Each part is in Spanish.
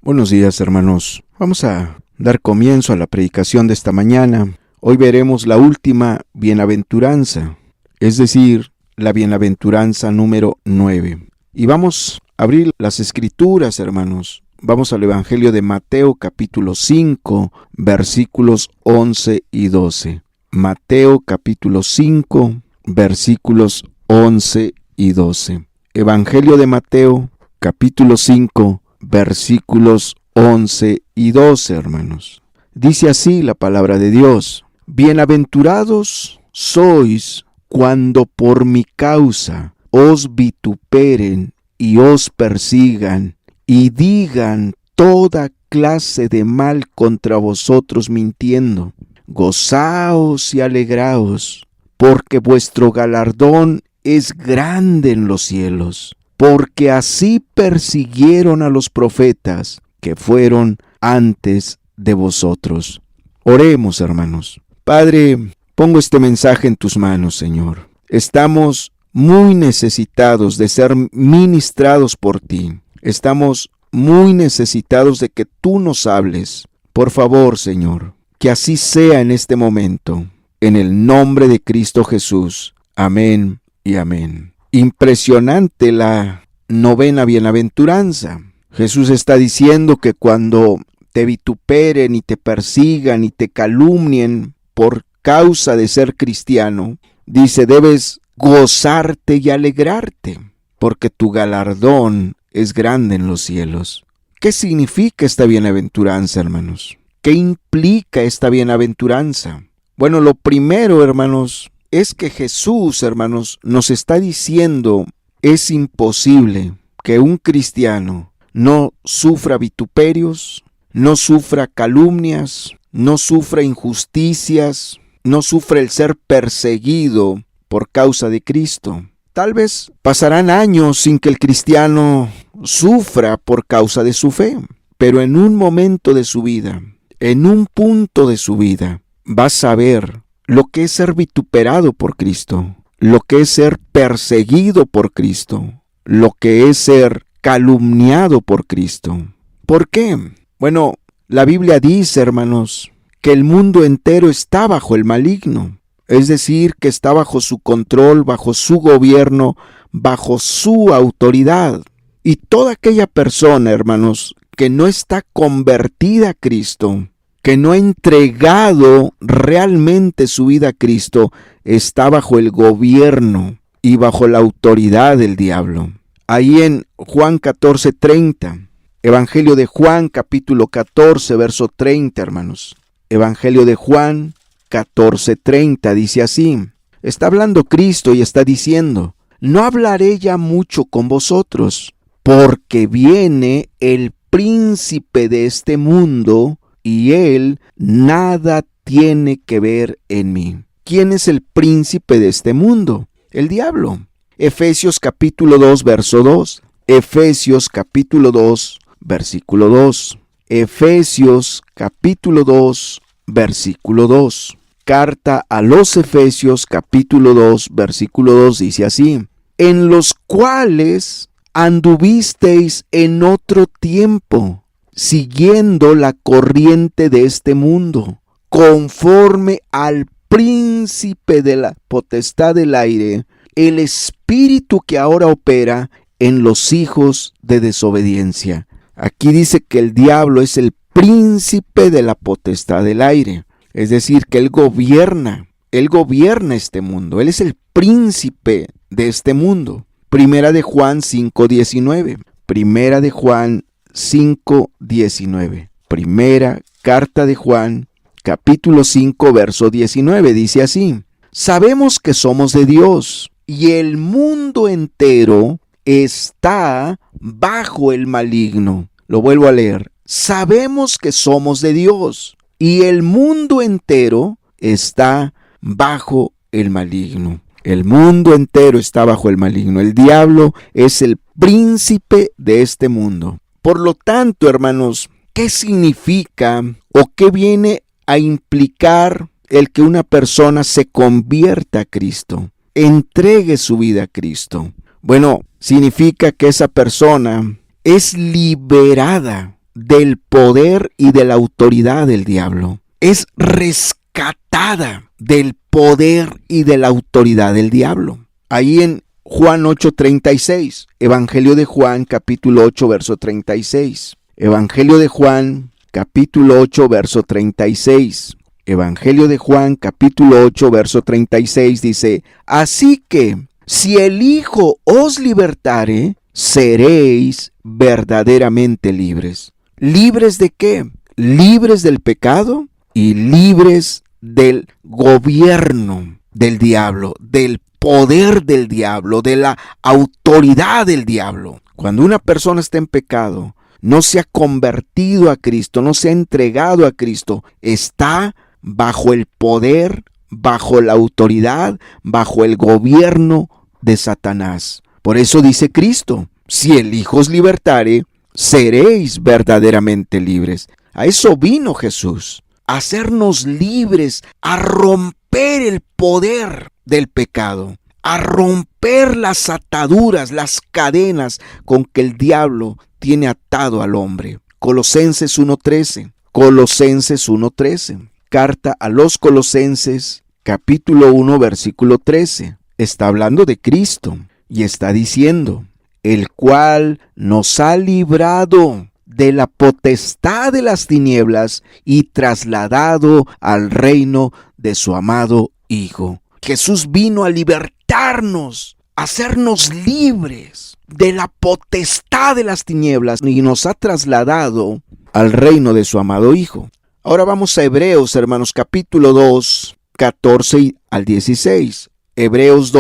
Buenos días, hermanos. Vamos a dar comienzo a la predicación de esta mañana. Hoy veremos la última bienaventuranza, es decir, la bienaventuranza número 9. Y vamos a abrir las escrituras, hermanos. Vamos al Evangelio de Mateo, capítulo 5, versículos 11 y 12. Mateo, capítulo 5, versículos 11 y 12. Evangelio de Mateo, capítulo 5, versículos 11 y 12, hermanos. Dice así la palabra de Dios: Bienaventurados sois cuando por mi causa os vituperen y os persigan y digan toda clase de mal contra vosotros mintiendo. Gozaos y alegraos, porque vuestro galardón es grande en los cielos, porque así persiguieron a los profetas que fueron antes de vosotros. Oremos, hermanos. Padre, pongo este mensaje en tus manos, Señor. Estamos muy necesitados de ser ministrados por ti. Estamos muy necesitados de que tú nos hables. Por favor, Señor, que así sea en este momento. En el nombre de Cristo Jesús. Amén y amén. Impresionante la novena bienaventuranza. Jesús está diciendo que cuando te vituperen y te persigan y te calumnien por causa de ser cristiano, dice, debes gozarte y alegrarte, porque tu galardón es grande en los cielos. ¿Qué significa esta bienaventuranza, hermanos? ¿Qué implica esta bienaventuranza? Bueno, lo primero, hermanos, es que Jesús, hermanos, nos está diciendo, es imposible que un cristiano no sufra vituperios, no sufra calumnias, no sufra injusticias, no sufra el ser perseguido por causa de Cristo. Tal vez pasarán años sin que el cristiano sufra por causa de su fe, pero en un momento de su vida, en un punto de su vida, va a saber lo que es ser vituperado por Cristo, lo que es ser perseguido por Cristo, lo que es ser calumniado por Cristo. ¿Por qué? Bueno, la Biblia dice, hermanos, que el mundo entero está bajo el maligno, es decir, que está bajo su control, bajo su gobierno, bajo su autoridad. Y toda aquella persona, hermanos, que no está convertida a Cristo, que no ha entregado realmente su vida a Cristo, está bajo el gobierno y bajo la autoridad del diablo. Ahí en Juan 14:30, Evangelio de Juan, capítulo 14, verso 30, hermanos. Evangelio de Juan 14:30 dice así, está hablando Cristo y está diciendo, no hablaré ya mucho con vosotros, porque viene el príncipe de este mundo, y él nada tiene que ver en mí. ¿Quién es el príncipe de este mundo? El diablo. Efesios capítulo 2, verso 2. Efesios capítulo 2, versículo 2. Efesios capítulo 2, versículo 2. Carta a los Efesios capítulo 2, versículo 2 dice así, en los cuales anduvisteis en otro tiempo, siguiendo la corriente de este mundo, conforme al príncipe de la potestad del aire, el espíritu que ahora opera en los hijos de desobediencia. Aquí dice que el diablo es el príncipe de la potestad del aire, es decir, que él gobierna este mundo, él es el príncipe de este mundo. Primera de Juan 5:19, Primera de Juan 5:19, Primera carta de Juan, capítulo 5, verso 19, dice así, sabemos que somos de Dios y el mundo entero está bajo el maligno. Lo vuelvo a leer, sabemos que somos de Dios y el mundo entero está bajo el maligno. El mundo entero está bajo el maligno. El diablo es el príncipe de este mundo. Por lo tanto, hermanos, ¿qué significa o qué viene a implicar el que una persona se convierta a Cristo, entregue su vida a Cristo? Bueno, significa que esa persona es liberada del poder y de la autoridad del diablo. Es rescatada del poder y de la autoridad del diablo. Ahí en Juan 8:36, Evangelio de Juan, capítulo 8, verso 36. Evangelio de Juan, capítulo 8, verso 36. Evangelio de Juan, capítulo 8, verso 36 dice: así que, si el Hijo os libertare, seréis verdaderamente libres. ¿Libres de qué? Libres del pecado y libres del gobierno del diablo, del poder del diablo, de la autoridad del diablo. Cuando una persona está en pecado, no se ha convertido a Cristo, no se ha entregado a Cristo, está bajo el poder, bajo la autoridad, bajo el gobierno de Satanás. Por eso dice Cristo: si el Hijo os libertare, seréis verdaderamente libres. A eso vino Jesús, a hacernos libres, a romper el poder del pecado, a romper las ataduras, las cadenas con que el diablo tiene atado al hombre. Colosenses 1:13. Colosenses 1:13. Carta a los Colosenses, capítulo 1, versículo 13. Está hablando de Cristo y está diciendo: el cual nos ha librado de la potestad de las tinieblas y trasladado al reino de su amado Hijo. Jesús vino a libertarnos, a hacernos libres de la potestad de las tinieblas y nos ha trasladado al reino de su amado Hijo. Ahora vamos a Hebreos, hermanos, capítulo 2, 14 al 16. Hebreos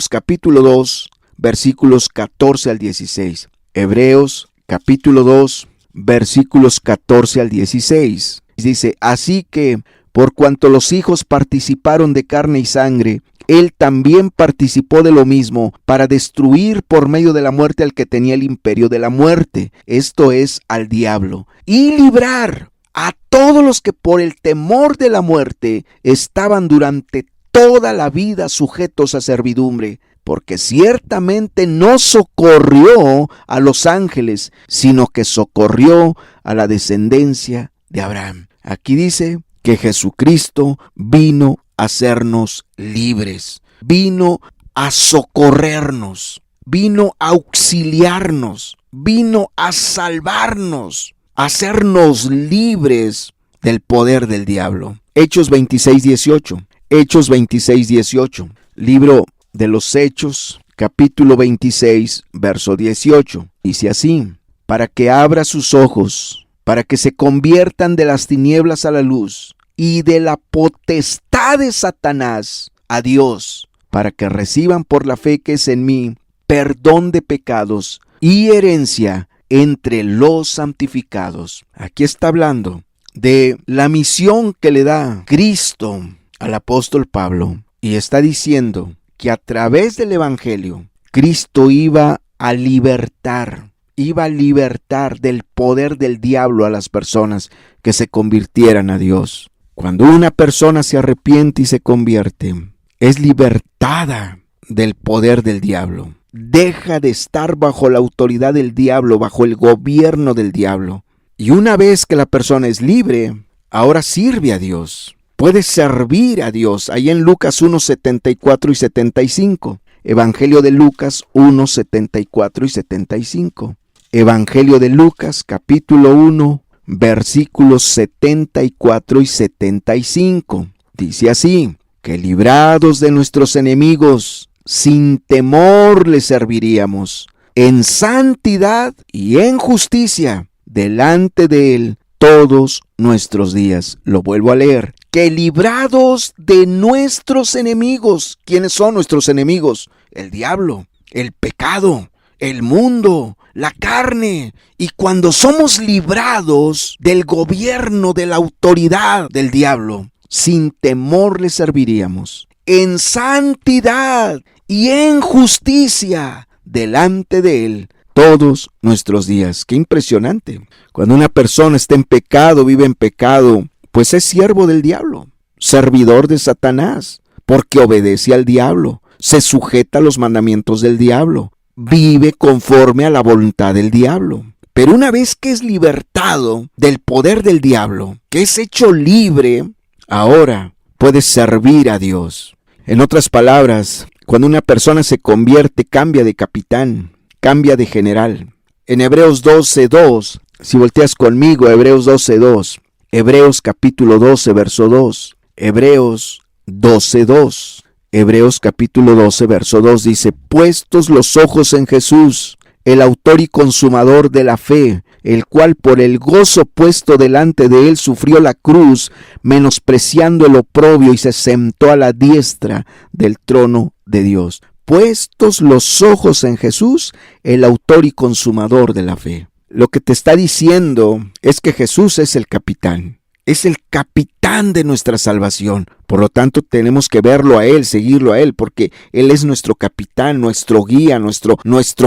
capítulo 2, versículos 14 al 16. Hebreos capítulo 2, versículos 14 al 16. Dice: así que, por cuanto los hijos participaron de carne y sangre, él también participó de lo mismo, para destruir por medio de la muerte al que tenía el imperio de la muerte, esto es, al diablo, y librar a todos los que por el temor de la muerte estaban durante toda la vida sujetos a servidumbre, porque ciertamente no socorrió a los ángeles, sino que socorrió a la descendencia de Abraham. Aquí dice que Jesucristo vino a hacernos libres, vino a socorrernos, vino a auxiliarnos, vino a salvarnos, a hacernos libres del poder del diablo. Hechos 26:18. Hechos 26:18. Libro de los Hechos, capítulo 26, verso 18. Dice así: para que abra sus ojos, para que se conviertan de las tinieblas a la luz y de la potestad de Satanás a Dios, para que reciban por la fe que es en mí perdón de pecados y herencia entre los santificados. Aquí está hablando de la misión que le da Cristo al apóstol Pablo, y está diciendo que a través del evangelio Cristo iba a libertar del poder del diablo a las personas que se convirtieran a Dios. Cuando una persona se arrepiente y se convierte, es libertada del poder del diablo. Deja de estar bajo la autoridad del diablo, bajo el gobierno del diablo. Y una vez que la persona es libre, ahora sirve a Dios. Puede servir a Dios. Ahí en Lucas 1, 74 y 75. Evangelio de Lucas 1, 74 y 75. Evangelio de Lucas, capítulo 1, versículos 74 y 75. Dice así: que librados de nuestros enemigos, sin temor le serviríamos, en santidad y en justicia, delante de él todos nuestros días. Lo vuelvo a leer: que librados de nuestros enemigos. ¿Quiénes son nuestros enemigos? El diablo, el pecado, el mundo, la carne. Y cuando somos librados del gobierno, de la autoridad del diablo, sin temor le serviríamos, en santidad y en justicia, delante de él todos nuestros días. ¡Qué impresionante! Cuando una persona está en pecado, vive en pecado, pues es siervo del diablo, servidor de Satanás, porque obedece al diablo, se sujeta a los mandamientos del diablo, vive conforme a la voluntad del diablo. Pero una vez que es libertado del poder del diablo, que es hecho libre, ahora puedes servir a Dios. En otras palabras, cuando una persona se convierte, cambia de capitán, cambia de general. En Hebreos 12:2, si volteas conmigo, Hebreos 12:2, Hebreos capítulo 12, verso 2, Hebreos 12:2, Hebreos capítulo 12, verso 2 dice: puestos los ojos en Jesús, el autor y consumador de la fe, el cual por el gozo puesto delante de él sufrió la cruz, menospreciando el oprobio, y se sentó a la diestra del trono de Dios. Puestos los ojos en Jesús, el autor y consumador de la fe. Lo que te está diciendo es que Jesús es el capitán. Es el capitán de nuestra salvación. Por lo tanto, tenemos que verlo a Él, seguirlo a Él, porque Él es nuestro capitán, nuestro guía, nuestro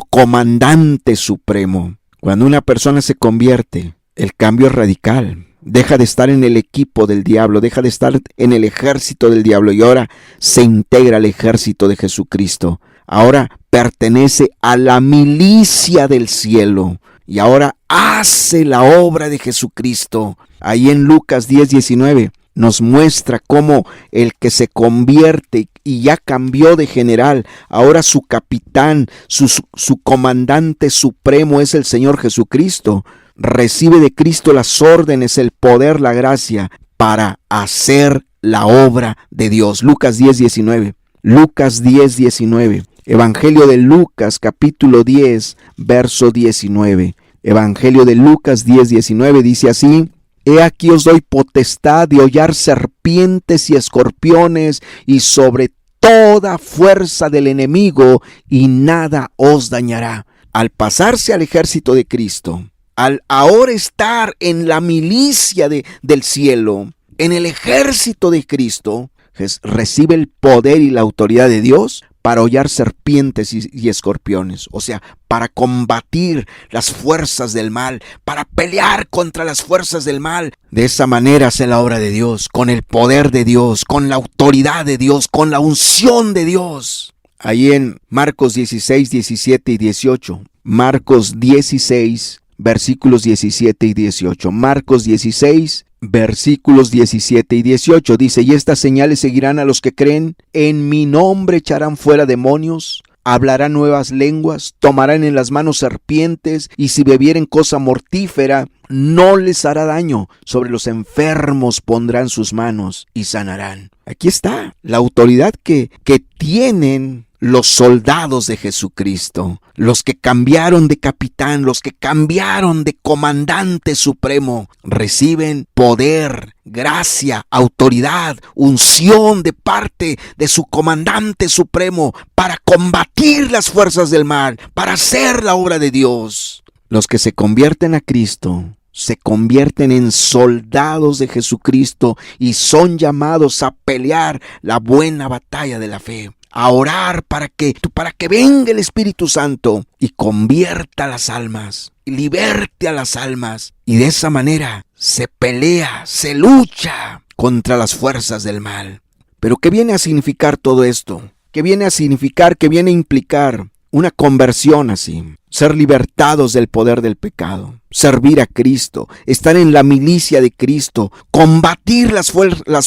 comandante supremo. Cuando una persona se convierte, el cambio es radical. Deja de estar en el equipo del diablo, deja de estar en el ejército del diablo y ahora se integra al ejército de Jesucristo. Ahora pertenece a la milicia del cielo y ahora hace la obra de Jesucristo. Ahí en Lucas 10:19 nos muestra cómo el que se convierte y ya cambió de general, ahora su capitán, su comandante supremo es el Señor Jesucristo. Recibe de Cristo las órdenes, el poder, la gracia para hacer la obra de Dios. Lucas 10:19. Lucas 10:19. Evangelio de Lucas, capítulo 10, verso 19. Evangelio de Lucas 10:19 dice así: He aquí os doy potestad de hollar serpientes y escorpiones y sobre toda fuerza del enemigo, y nada os dañará. Al pasarse al ejército de Cristo, al ahora estar en la milicia del cielo, en el ejército de Cristo, recibe el poder y la autoridad de Dios para hollar serpientes y escorpiones, o sea, para combatir las fuerzas del mal, para pelear contra las fuerzas del mal. De esa manera hace la obra de Dios, con el poder de Dios, con la autoridad de Dios, con la unción de Dios. Ahí en Marcos 16, 17 y 18, Marcos 16, versículos 17 y 18, Marcos 16, versículos 17 y 18 dice: Y estas señales seguirán a los que creen, en mi nombre echarán fuera demonios, hablarán nuevas lenguas, tomarán en las manos serpientes, y si bebieren cosa mortífera, no les hará daño. Sobre los enfermos pondrán sus manos y sanarán. Aquí está la autoridad que tienen los soldados de Jesucristo, los que cambiaron de capitán, los que cambiaron de comandante supremo, reciben poder, gracia, autoridad, unción de parte de su comandante supremo para combatir las fuerzas del mal, para hacer la obra de Dios. Los que se convierten a Cristo se convierten en soldados de Jesucristo y son llamados a pelear la buena batalla de la fe, a orar para que venga el Espíritu Santo y convierta las almas, liberte a las almas, y de esa manera se pelea, se lucha contra las fuerzas del mal. Pero ¿qué viene a significar todo esto? ¿Qué viene a significar? ¿Qué viene a implicar una conversión así? Ser libertados del poder del pecado, servir a Cristo, estar en la milicia de Cristo, combatir las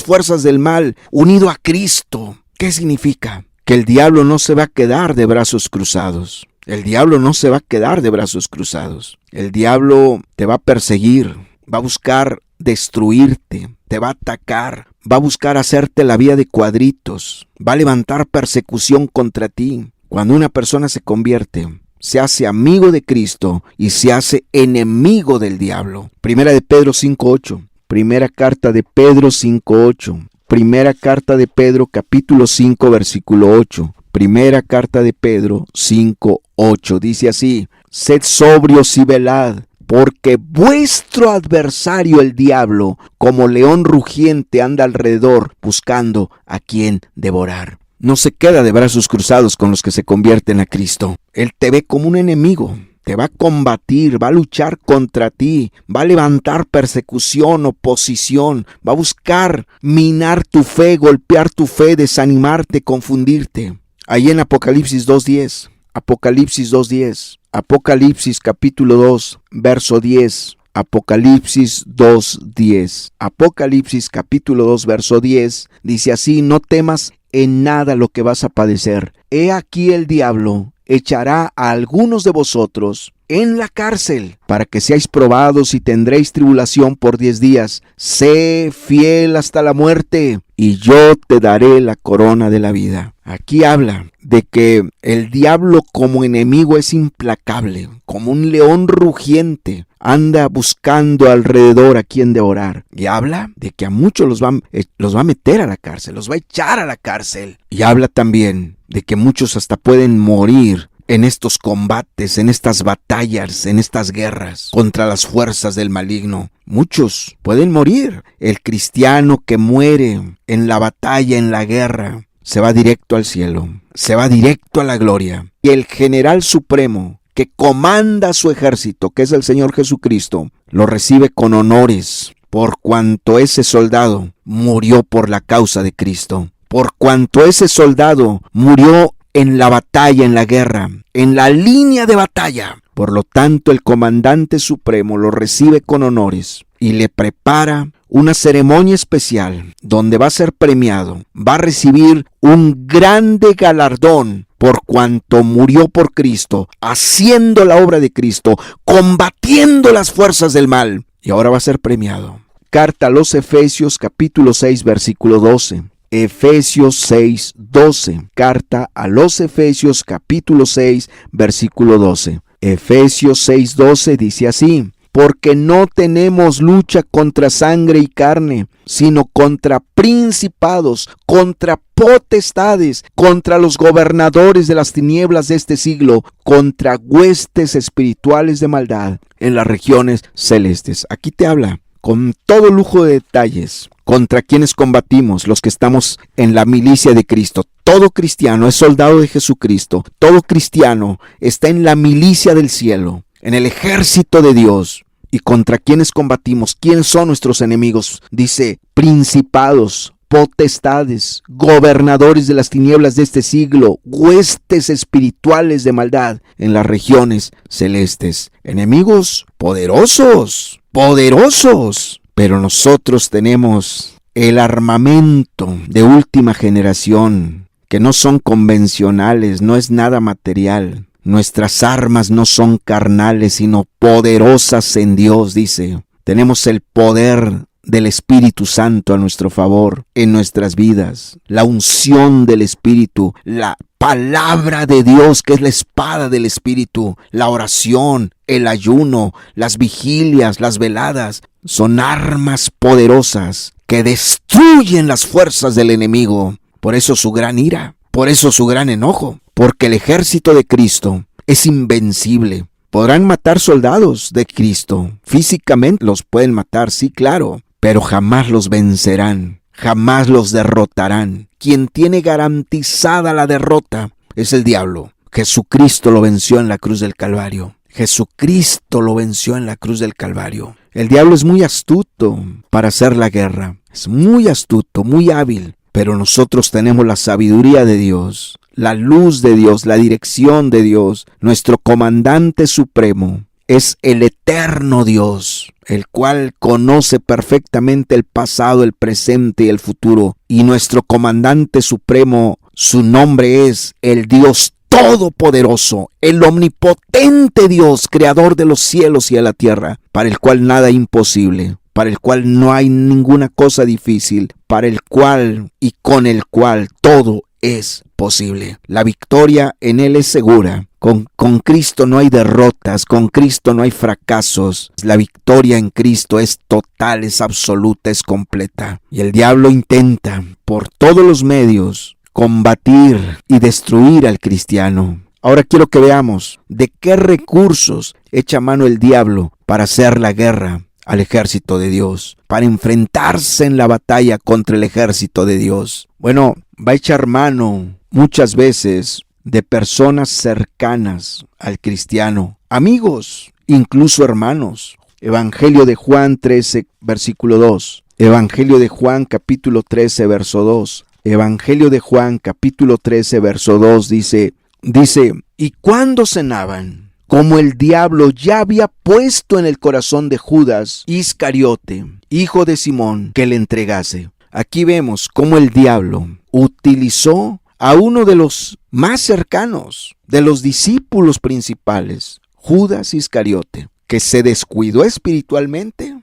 fuerzas del mal, unido a Cristo. ¿Qué significa? Que el diablo no se va a quedar de brazos cruzados. El diablo no se va a quedar de brazos cruzados. El diablo te va a perseguir, va a buscar destruirte, te va a atacar, va a buscar hacerte la vida de cuadritos, va a levantar persecución contra ti. Cuando una persona se convierte, se hace amigo de Cristo y se hace enemigo del diablo. Primera de Pedro 5:8. Primera carta de Pedro 5:8. Primera carta de Pedro, capítulo 5, versículo 8. Primera carta de Pedro 5:8. Dice así: Sed sobrios y velad, porque vuestro adversario el diablo, como león rugiente, anda alrededor buscando a quien devorar. No se queda de brazos cruzados con los que se convierten a Cristo. Él te ve como un enemigo. Te va a combatir, va a luchar contra ti, va a levantar persecución, oposición, va a buscar minar tu fe, golpear tu fe, desanimarte, confundirte. Ahí en Apocalipsis 2:10, Apocalipsis 2:10. Apocalipsis capítulo 2, verso 10. Apocalipsis 2:10. Apocalipsis capítulo 2, verso 10. Dice así: no temas en nada lo que vas a padecer. He aquí el diablo echará a algunos de vosotros en la cárcel, para que seáis probados y tendréis tribulación por 10 días. Sé fiel hasta la muerte, y yo te daré la corona de la vida. Aquí habla de que el diablo como enemigo es implacable, como un león rugiente. Anda buscando alrededor a quien devorar. Y habla de que a muchos los va a meter a la cárcel, los va a echar a la cárcel. Y habla también de que muchos hasta pueden morir en estos combates, en estas batallas, en estas guerras contra las fuerzas del maligno. Muchos pueden morir. El cristiano que muere en la batalla, en la guerra, se va directo al cielo, se va directo a la gloria. Y el general supremo que comanda su ejército, que es el Señor Jesucristo, lo recibe con honores, por cuanto ese soldado murió por la causa de Cristo, por cuanto ese soldado murió en la batalla, en la guerra, en la línea de batalla. Por lo tanto, el comandante supremo lo recibe con honores y le prepara una ceremonia especial donde va a ser premiado, va a recibir un grande galardón por cuanto murió por Cristo, haciendo la obra de Cristo, combatiendo las fuerzas del mal, y ahora va a ser premiado. Carta a los Efesios capítulo 6 versículo 12. Efesios 6, 12. Carta a los Efesios capítulo 6 versículo 12. Efesios 6, 12 dice así: porque no tenemos lucha contra sangre y carne, sino contra principados, contra potestades, contra los gobernadores de las tinieblas de este siglo, contra huestes espirituales de maldad en las regiones celestes. Aquí te habla con todo lujo de detalles contra quienes combatimos, los que estamos en la milicia de Cristo. Todo cristiano es soldado de Jesucristo. Todo cristiano está en la milicia del cielo, en el ejército de Dios. ¿Y contra quienes combatimos? ¿Quiénes son nuestros enemigos? Dice: principados, potestades, gobernadores de las tinieblas de este siglo, huestes espirituales de maldad en las regiones celestes. Enemigos poderosos, poderosos. Pero nosotros tenemos el armamento de última generación, que no son convencionales, no es nada material. Nuestras armas no son carnales, sino poderosas en Dios, dice. Tenemos el poder del Espíritu Santo a nuestro favor en nuestras vidas. La unción del Espíritu, la palabra de Dios, que es la espada del Espíritu, la oración, el ayuno, las vigilias, las veladas, son armas poderosas que destruyen las fuerzas del enemigo. Por eso su gran ira, por eso su gran enojo, porque el ejército de Cristo es invencible. Podrán matar soldados de Cristo, físicamente los pueden matar, sí, claro, pero jamás los vencerán, jamás los derrotarán. Quien tiene garantizada la derrota es el diablo. Jesucristo lo venció en la cruz del Calvario. Jesucristo lo venció en la cruz del Calvario. El diablo es muy astuto para hacer la guerra. Es muy astuto, muy hábil. Pero nosotros tenemos la sabiduría de Dios, la luz de Dios, la dirección de Dios. Nuestro comandante supremo es el eterno Dios, el cual conoce perfectamente el pasado, el presente y el futuro. Y nuestro comandante supremo, su nombre es el Dios Todopoderoso, el omnipotente Dios, creador de los cielos y de la tierra, para el cual nada es imposible, para el cual no hay ninguna cosa difícil, para el cual y con el cual todo es posible. La victoria en Él es segura. Con Cristo no hay derrotas, con Cristo no hay fracasos. La victoria en Cristo es total, es absoluta, es completa. Y el diablo intenta por todos los medios combatir y destruir al cristiano. Ahora quiero que veamos de qué recursos echa mano el diablo para hacer la guerra al ejército de Dios, para enfrentarse en la batalla contra el ejército de Dios. Bueno, va a echar mano muchas veces de personas cercanas al cristiano, amigos, incluso hermanos. Evangelio de Juan 13, versículo 2. Evangelio de Juan, capítulo 13, verso 2. Evangelio de Juan, capítulo 13, verso 2 dice: Dice, y cuando cenaban, como el diablo ya había puesto en el corazón de Judas Iscariote, hijo de Simón, que le entregase. Aquí vemos cómo el diablo utilizó a uno de los más cercanos, de los discípulos principales, Judas Iscariote, que se descuidó espiritualmente,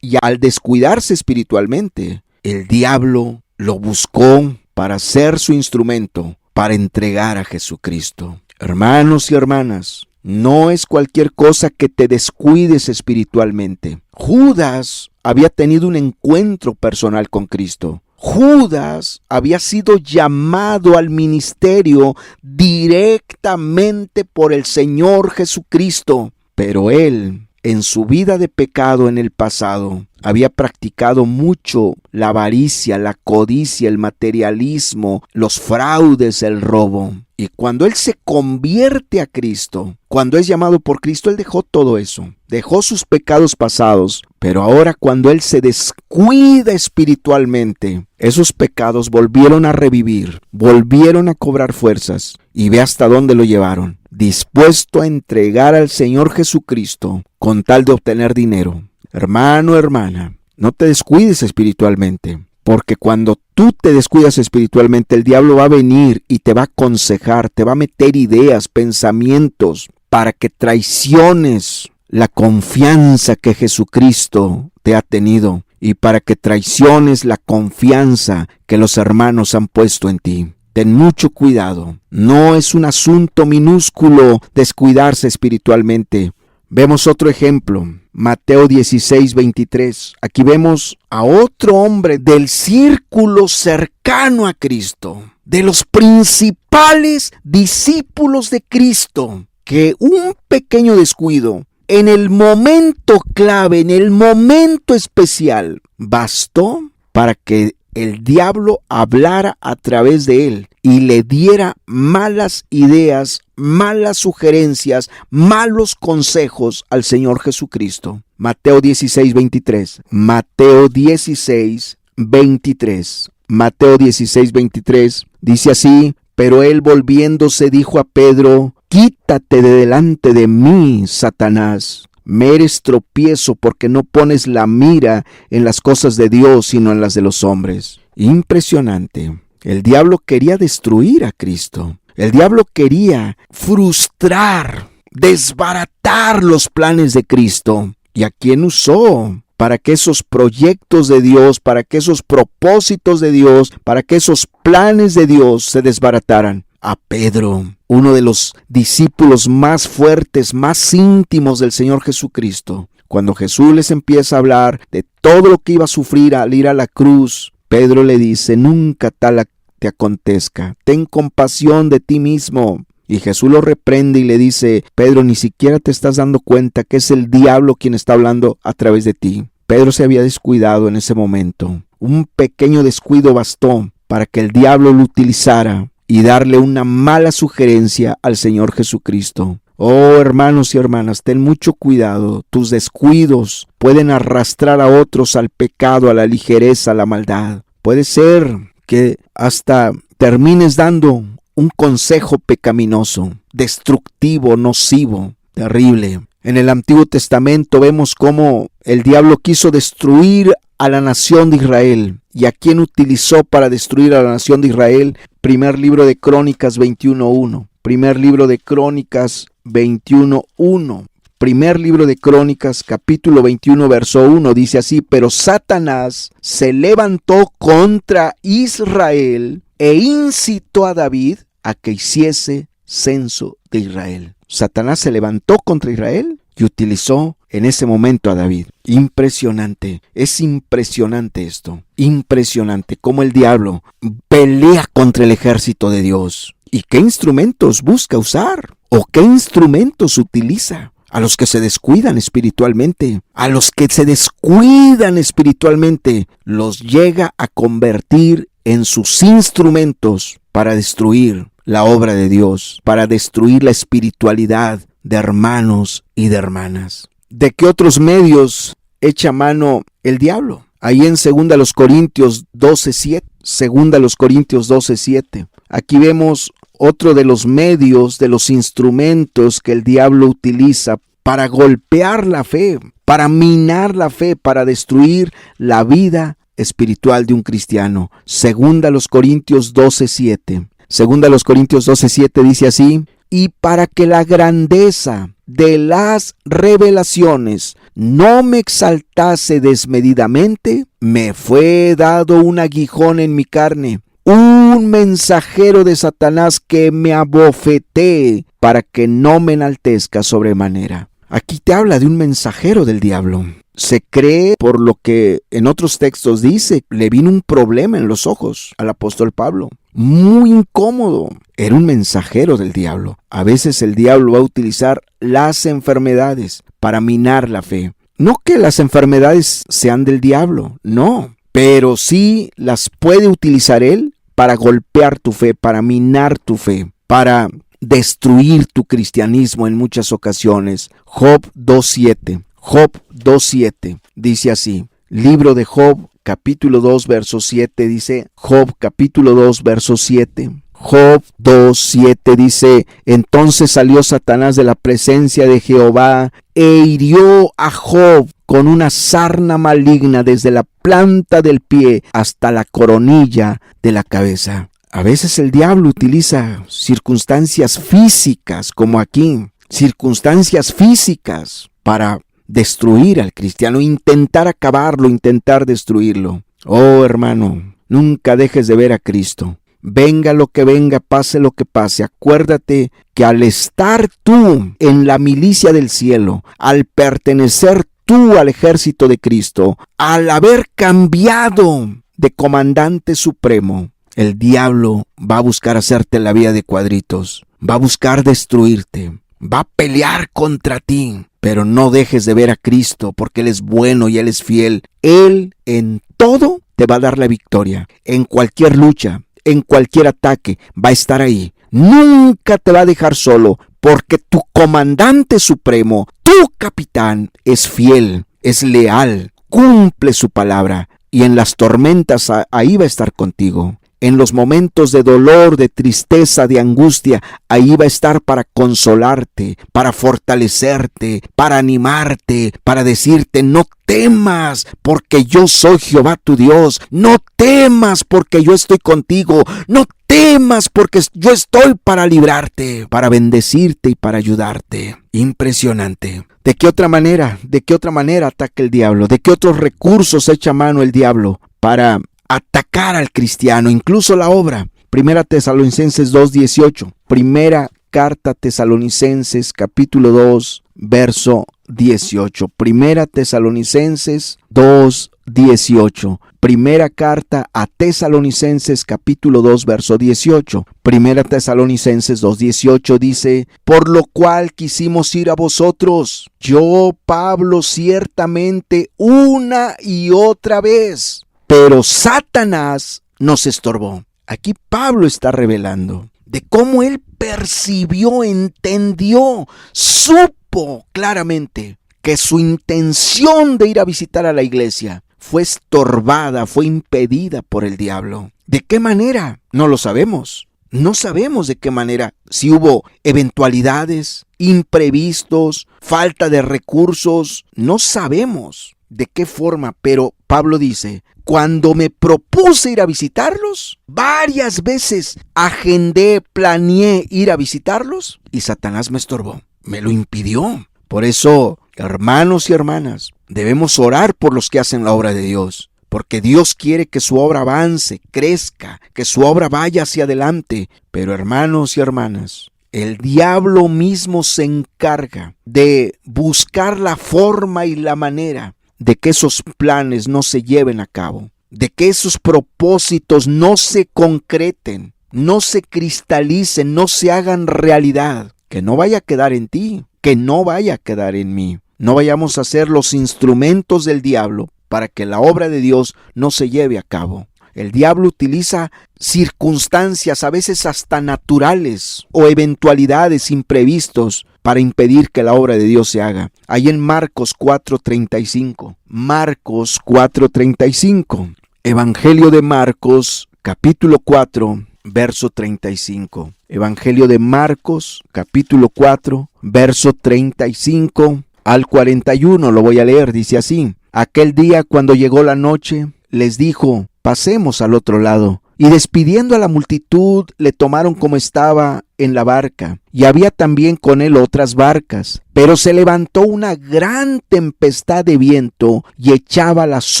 y al descuidarse espiritualmente, el diablo lo buscó para ser su instrumento, para entregar a Jesucristo. Hermanos y hermanas, no es cualquier cosa que te descuides espiritualmente. Judas había tenido un encuentro personal con Cristo. Judas había sido llamado al ministerio directamente por el Señor Jesucristo, pero él, en su vida de pecado en el pasado, había practicado mucho la avaricia, la codicia, el materialismo, los fraudes, el robo. Y cuando él se convierte a Cristo, cuando es llamado por Cristo, él dejó todo eso, dejó sus pecados pasados. Pero ahora cuando él se descuida espiritualmente, esos pecados volvieron a revivir, volvieron a cobrar fuerzas. Y ve hasta dónde lo llevaron, dispuesto a entregar al Señor Jesucristo con tal de obtener dinero. Hermano, hermana, no te descuides espiritualmente, porque cuando tú te descuidas espiritualmente, el diablo va a venir y te va a aconsejar, te va a meter ideas, pensamientos, para que traiciones la confianza que Jesucristo te ha tenido y para que traiciones la confianza que los hermanos han puesto en ti. Ten mucho cuidado, no es un asunto minúsculo descuidarse espiritualmente. Vemos otro ejemplo, Mateo 16:23. Aquí vemos a otro hombre del círculo cercano a Cristo, de los principales discípulos de Cristo, que un pequeño descuido, en el momento clave, en el momento especial, bastó para que el diablo hablara a través de él y le diera malas ideas, malas sugerencias, malos consejos al Señor Jesucristo. Mateo 16:23. Mateo 16:23. Mateo 16:23 dice así: pero él volviéndose dijo a Pedro: quítate de delante de mí, Satanás. Me eres tropiezo porque no pones la mira en las cosas de Dios, sino en las de los hombres. Impresionante. El diablo quería destruir a Cristo. El diablo quería frustrar, desbaratar los planes de Cristo. ¿Y a quién usó? Para que esos proyectos de Dios, para que esos propósitos de Dios, para que esos planes de Dios se desbarataran. A Pedro, uno de los discípulos más fuertes, más íntimos del Señor Jesucristo. Cuando Jesús les empieza a hablar de todo lo que iba a sufrir al ir a la cruz, Pedro le dice: nunca tal te acontezca, ten compasión de ti mismo. Y Jesús lo reprende y le dice: Pedro, ni siquiera te estás dando cuenta que es el diablo quien está hablando a través de ti. Pedro se había descuidado en ese momento. Un pequeño descuido bastó para que el diablo lo utilizara y darle una mala sugerencia al Señor Jesucristo. Oh, hermanos y hermanas, ten mucho cuidado. Tus descuidos pueden arrastrar a otros al pecado, a la ligereza, a la maldad. Puede ser que hasta termines dando un consejo pecaminoso, destructivo, nocivo, terrible. En el Antiguo Testamento vemos cómo el diablo quiso destruir a la nación de Israel. ¿Y a quién utilizó para destruir a la nación de Israel? Primer libro de Crónicas 21:1. Primer libro de Crónicas 21:1. Primer libro de Crónicas, capítulo 21, verso 1, dice así: pero Satanás se levantó contra Israel e incitó a David a que hiciese censo de Israel. Satanás se levantó contra Israel y utilizó en ese momento a David. Impresionante, es impresionante esto. Impresionante cómo el diablo pelea contra el ejército de Dios. ¿Y qué instrumentos busca usar? ¿O qué instrumentos utiliza? A los que se descuidan espiritualmente, a los que se descuidan espiritualmente, los llega a convertir en sus instrumentos para destruir la obra de Dios, para destruir la espiritualidad de hermanos y de hermanas. ¿De qué otros medios echa mano el diablo? Ahí en 2 Corintios 12:7. 2 Corintios 12:7. Aquí vemos otro de los medios, de los instrumentos que el diablo utiliza para golpear la fe, para minar la fe, para destruir la vida espiritual de un cristiano. Segunda los Corintios 12:7. Segunda los Corintios 12:7 dice así: y para que la grandeza de las revelaciones no me exaltase desmedidamente, me fue dado un aguijón en mi carne, un mensajero de Satanás que me abofetee para que no me enaltezca sobremanera. Aquí te habla de un mensajero del diablo. Se cree, por lo que en otros textos dice, le vino un problema en los ojos al apóstol Pablo. Muy incómodo. Era un mensajero del diablo. A veces el diablo va a utilizar las enfermedades para minar la fe. No que las enfermedades sean del diablo, no. Pero sí las puede utilizar él para golpear tu fe, para minar tu fe, para destruir tu cristianismo en muchas ocasiones. Job 2:7. Job 2:7 dice así. Libro de Job, capítulo 2, verso 7 dice. Job, capítulo 2, verso 7. Job 2:7 dice: entonces salió Satanás de la presencia de Jehová e hirió a Job con una sarna maligna desde la planta del pie hasta la coronilla de la cabeza. A veces el diablo utiliza circunstancias físicas, como aquí, circunstancias físicas para destruir al cristiano, intentar acabarlo, intentar destruirlo. Oh, hermano, nunca dejes de ver a Cristo. Venga lo que venga, pase lo que pase, acuérdate que al estar tú en la milicia del cielo, al pertenecer tú al ejército de Cristo, al haber cambiado de comandante supremo, el diablo va a buscar hacerte la vida de cuadritos, va a buscar destruirte, va a pelear contra ti. Pero no dejes de ver a Cristo, porque Él es bueno y Él es fiel. Él en todo te va a dar la victoria. En cualquier lucha, en cualquier ataque, va a estar ahí. Nunca te va a dejar solo, porque tu comandante supremo, tu capitán, es fiel, es leal, cumple su palabra. Y en las tormentas ahí va a estar contigo. En los momentos de dolor, de tristeza, de angustia, ahí va a estar para consolarte, para fortalecerte, para animarte, para decirte: no temas, porque yo soy Jehová tu Dios. No temas, porque yo estoy contigo. No temas, porque yo estoy para librarte, para bendecirte y para ayudarte. Impresionante. ¿De qué otra manera? ¿De qué otra manera ataca el diablo? ¿De qué otros recursos echa mano el diablo para atacar al cristiano, incluso la obra? Primera Tesalonicenses 2:18. Primera carta Tesalonicenses, capítulo 2, verso 18. Primera Tesalonicenses 2:18. Primera carta a Tesalonicenses, capítulo 2, verso 18. Primera Tesalonicenses 2:18 dice: por lo cual quisimos ir a vosotros, yo, Pablo, ciertamente una y otra vez, pero Satanás nos estorbó. Aquí Pablo está revelando de cómo él percibió, entendió, supo claramente que su intención de ir a visitar a la iglesia fue estorbada, fue impedida por el diablo. ¿De qué manera? No lo sabemos. No sabemos de qué manera. Si hubo eventualidades, imprevistos, falta de recursos, no sabemos de qué forma, pero Pablo dice: cuando me propuse ir a visitarlos, varias veces agendé, planeé ir a visitarlos y Satanás me estorbó, me lo impidió. Por eso, hermanos y hermanas, debemos orar por los que hacen la obra de Dios, porque Dios quiere que su obra avance, crezca, que su obra vaya hacia adelante. Pero hermanos y hermanas, el diablo mismo se encarga de buscar la forma y la manera de que esos planes no se lleven a cabo, de que esos propósitos no se concreten, no se cristalicen, no se hagan realidad, que no vaya a quedar en ti, que no vaya a quedar en mí. No vayamos a ser los instrumentos del diablo para que la obra de Dios no se lleve a cabo. El diablo utiliza circunstancias, a veces hasta naturales, o eventualidades, imprevistos, para impedir que la obra de Dios se haga. Ahí en Marcos 4:35. Marcos 4:35. Evangelio de Marcos, capítulo 4, verso 35. Evangelio de Marcos, capítulo 4, verso 35 al 41. Lo voy a leer, dice así. Aquel día, cuando llegó la noche, les dijo: pasemos al otro lado. Y despidiendo a la multitud, le tomaron como estaba en la barca, y había también con él otras barcas. Pero se levantó una gran tempestad de viento, y echaba las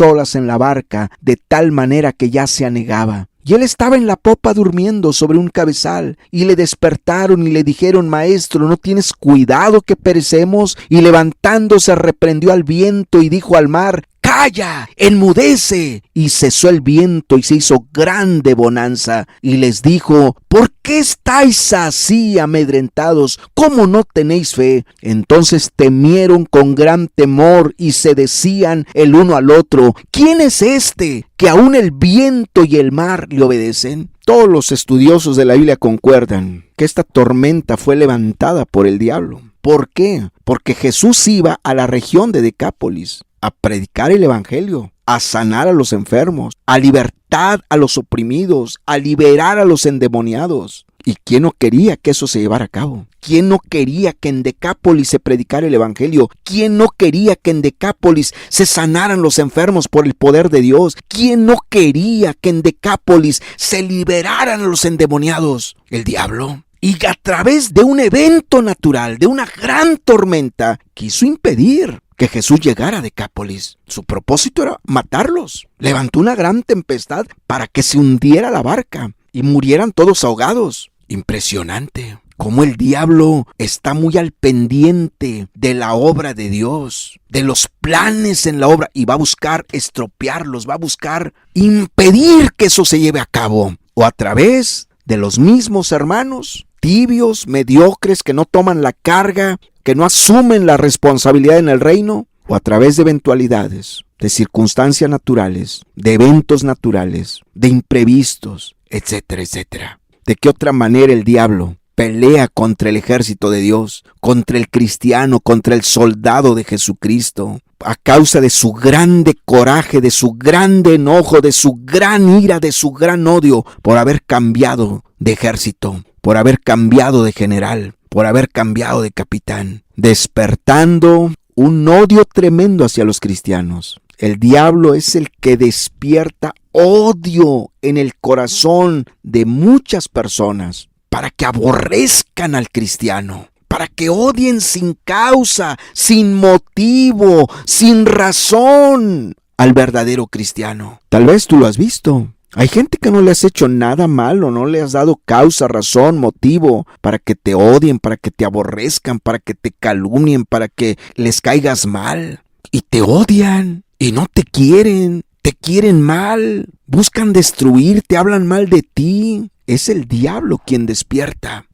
olas en la barca, de tal manera que ya se anegaba. Y él estaba en la popa durmiendo sobre un cabezal, y le despertaron y le dijeron: Maestro, ¿no tienes cuidado que perecemos? Y levantándose reprendió al viento y dijo al mar: ¡Calla! ¡Enmudece! Y cesó el viento y se hizo grande bonanza. Y les dijo: ¿por qué estáis así amedrentados? ¿Cómo no tenéis fe? Entonces temieron con gran temor y se decían el uno al otro: ¿quién es este que aún el viento y el mar le obedecen? Todos los estudiosos de la Biblia concuerdan que esta tormenta fue levantada por el diablo. ¿Por qué? Porque Jesús iba a la región de Decápolis a predicar el evangelio, a sanar a los enfermos, a libertad a los oprimidos, a liberar a los endemoniados. ¿Y quién no quería que eso se llevara a cabo? ¿Quién no quería que en Decápolis se predicara el evangelio? ¿Quién no quería que en Decápolis se sanaran los enfermos por el poder de Dios? ¿Quién no quería que en Decápolis se liberaran a los endemoniados? El diablo. Y a través de un evento natural, de una gran tormenta, quiso impedir que Jesús llegara a Decápolis. Su propósito era matarlos. Levantó una gran tempestad para que se hundiera la barca y murieran todos ahogados. Impresionante cómo el diablo está muy al pendiente de la obra de Dios, de los planes en la obra, y va a buscar estropearlos, va a buscar impedir que eso se lleve a cabo, o a través de los mismos hermanos tibios, mediocres, que no toman la carga, que no asumen la responsabilidad en el reino, o a través de eventualidades, de circunstancias naturales, de eventos naturales, de imprevistos, etcétera, etcétera. ¿De qué otra manera el diablo pelea contra el ejército de Dios, contra el cristiano, contra el soldado de Jesucristo? A causa de su grande coraje, de su grande enojo, de su gran ira, de su gran odio por haber cambiado de ejército, por haber cambiado de general, por haber cambiado de capitán, despertando un odio tremendo hacia los cristianos. El diablo es el que despierta odio en el corazón de muchas personas para que aborrezcan al cristiano, para que odien sin causa, sin motivo, sin razón al verdadero cristiano. Tal vez tú lo has visto. Hay gente que no le has hecho nada malo, no le has dado causa, razón, motivo para que te odien, para que te aborrezcan, para que te calumnien, para que les caigas mal. Y te odian y no te quieren mal, buscan destruirte, hablan mal de ti. Es el diablo quien despierta